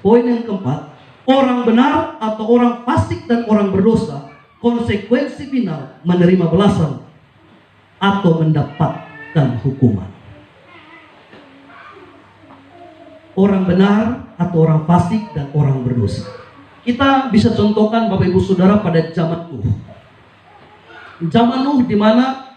Poin yang keempat, orang benar atau orang fasik dan orang berdosa, konsekuensi final menerima balasan atau mendapatkan hukuman. Orang benar atau orang fasik dan orang berdosa. Kita bisa contohkan Bapak Ibu Saudara pada zaman Nuh. Zaman Nuh di mana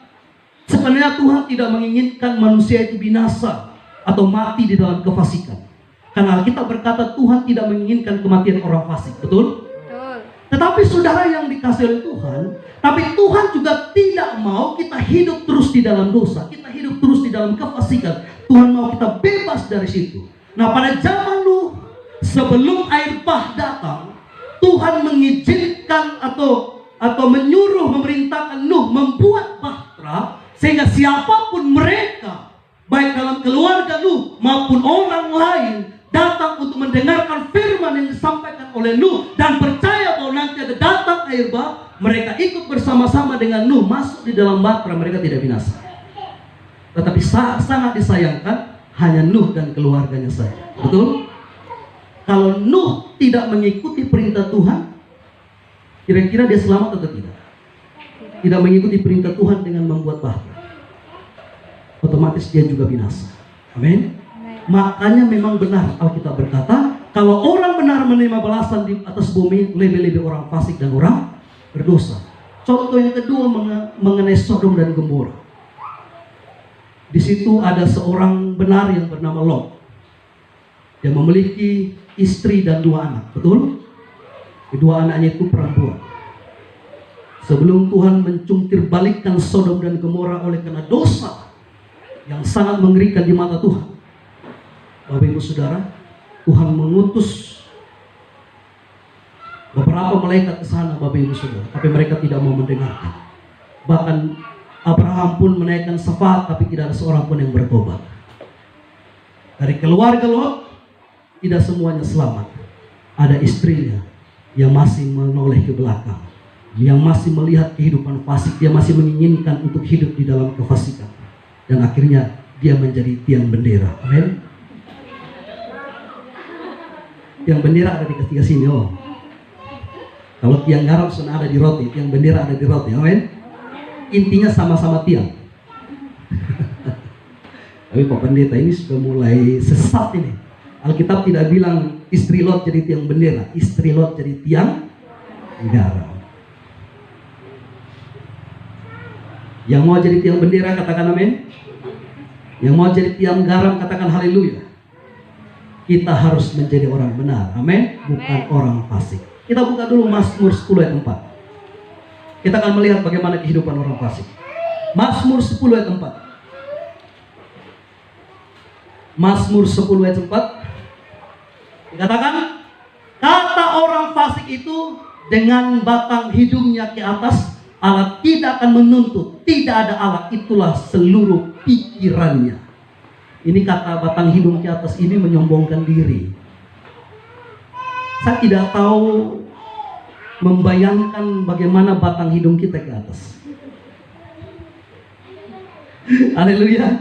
sebenarnya Tuhan tidak menginginkan manusia itu binasa atau mati di dalam kefasikan. Karena kita berkata Tuhan tidak menginginkan kematian orang fasik, betul? Betul. Tetapi saudara yang dikasihi oleh Tuhan, tapi Tuhan juga tidak mau kita hidup terus di dalam dosa, kita hidup terus di dalam kefasikan. Tuhan mau kita bebas dari situ. Nah, pada zaman Nuh, sebelum air bah datang, Tuhan mengizinkan atau menyuruh, memerintahkan Nuh membuat bahtera, sehingga siapapun mereka, baik dalam keluarga Nuh maupun orang lain, datang untuk mendengarkan firman yang disampaikan oleh Nuh dan percaya bahwa nanti ada datang air bah, mereka ikut bersama-sama dengan Nuh masuk di dalam bahtera, mereka tidak binasa. Tetapi sangat disayangkan hanya Nuh dan keluarganya saja. Betul? Kalau Nuh tidak mengikuti perintah Tuhan, kira-kira dia selamat atau tidak? Tidak mengikuti perintah Tuhan dengan membuat bahtera, otomatis dia juga binasa. Amin. Makanya memang benar Alkitab berkata, kalau orang benar menerima balasan di atas bumi, lebih-lebih orang fasik dan orang berdosa. Contoh yang kedua mengenai Sodom dan Gomora. Di situ ada seorang benar yang bernama Lot, yang memiliki istri dan 2 anak, betul? Kedua anaknya itu perempuan. Sebelum Tuhan mencungkir balikkan Sodom dan Gomora oleh karena dosa yang sangat mengerikan di mata Tuhan, Bapak Ibu Saudara, Tuhan mengutus beberapa malaikat ke sana, Bapak Ibu Saudara, tapi mereka tidak mau mendengarkan. Bahkan Abraham pun menaikkan syafaat, tapi tidak ada seorang pun yang bertobat. Dari keluarga Lot, tidak semuanya selamat. Ada istrinya yang masih menoleh ke belakang, yang masih melihat kehidupan fasik, dia masih menginginkan untuk hidup di dalam kefasikan. Dan akhirnya dia menjadi tiang bendera. Amin. Tiang bendera ada di ketiga sini. Oh, kalau tiang garam sudah ada di roti, tiang bendera ada di roti. Amin. Intinya sama-sama tiang. Tapi Pak Pendeta ini sudah mulai sesat ini. Alkitab tidak bilang istri Lot jadi tiang bendera, istri Lot jadi tiang garam. Yang mau jadi tiang bendera katakan amin. Yang mau jadi tiang garam katakan haleluya. Kita harus menjadi orang benar, amin, bukan orang fasik. Kita buka dulu Mazmur 10 ayat 4. Kita akan melihat bagaimana kehidupan orang fasik. Mazmur 10 ayat 4. Mazmur 10 ayat 4 dikatakan, kata orang fasik itu dengan batang hidungnya ke atas, Allah tidak akan menuntut, tidak ada Allah, itulah seluruh pikirannya. Ini kata batang hidung ke atas ini menyombongkan diri. Saya tidak tahu membayangkan bagaimana batang hidung kita ke atas. Haleluya.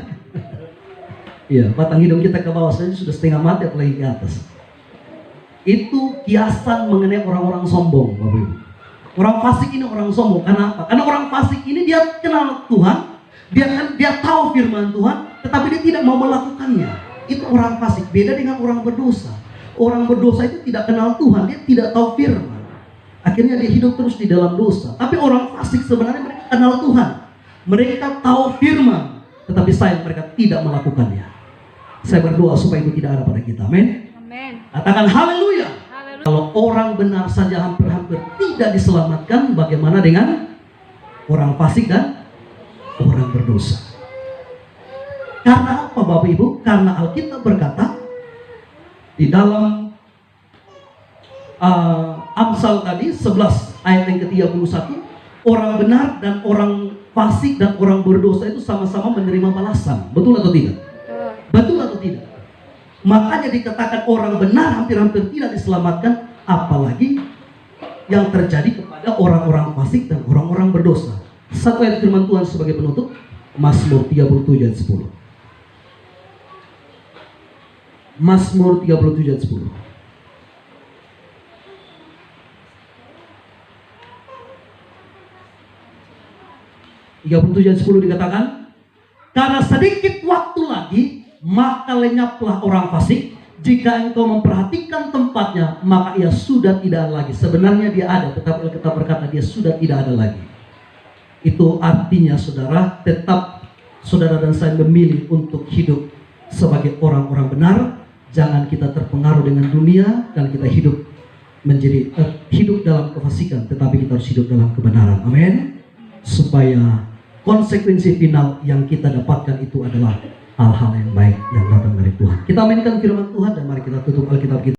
Iya, batang hidung kita ke bawah saja sudah setengah mati, apalagi ke atas. Itu kiasan mengenai orang-orang sombong, Bapak Ibu. Orang fasik ini orang sombong. Karena apa? Karena orang fasik ini dia kenal Tuhan, dia tahu firman Tuhan, tetapi dia tidak mau melakukannya. Itu orang fasik. Beda dengan orang berdosa. Orang berdosa itu tidak kenal Tuhan, dia tidak tahu firman. Akhirnya dia hidup terus di dalam dosa. Tapi orang fasik sebenarnya mereka kenal Tuhan, mereka tahu firman, tetapi sayang mereka tidak melakukannya. Saya berdoa supaya itu tidak ada pada kita. Amin. Katakan haleluya. Kalau orang benar saja hampir-hampir tidak diselamatkan, bagaimana dengan orang fasik dan orang berdosa? Karena apa Bapak Ibu? Karena Alkitab berkata di dalam Amsal tadi 11 ayat yang ke-31, orang benar dan orang fasik dan orang berdosa itu sama-sama menerima balasan. Betul atau tidak? Betul atau tidak? Makanya dikatakan orang benar hampir-hampir tidak diselamatkan, apalagi yang terjadi kepada orang-orang fasik dan orang-orang berdosa. Satu ayat firman Tuhan sebagai penutup, Mazmur 37 ayat 10. Mazmur 37 ayat 10. 37 ayat 10 dikatakan, karena sedikit waktu lagi maka lenyaplah orang fasik. Jika engkau memperhatikan tempatnya, maka ia sudah tidak ada lagi. Sebenarnya dia ada, tetapi Alkitab berkata dia sudah tidak ada lagi. Itu artinya saudara, tetap saudara dan saya memilih untuk hidup sebagai orang-orang benar. Jangan kita terpengaruh dengan dunia dan kita hidup menjadi hidup dalam kefasikan, tetapi kita harus hidup dalam kebenaran. Amin. Supaya konsekuensi final yang kita dapatkan itu adalah hal-hal yang baik yang datang dari Tuhan. Kita mainkan firman Tuhan dan mari kita tutup Alkitab kita.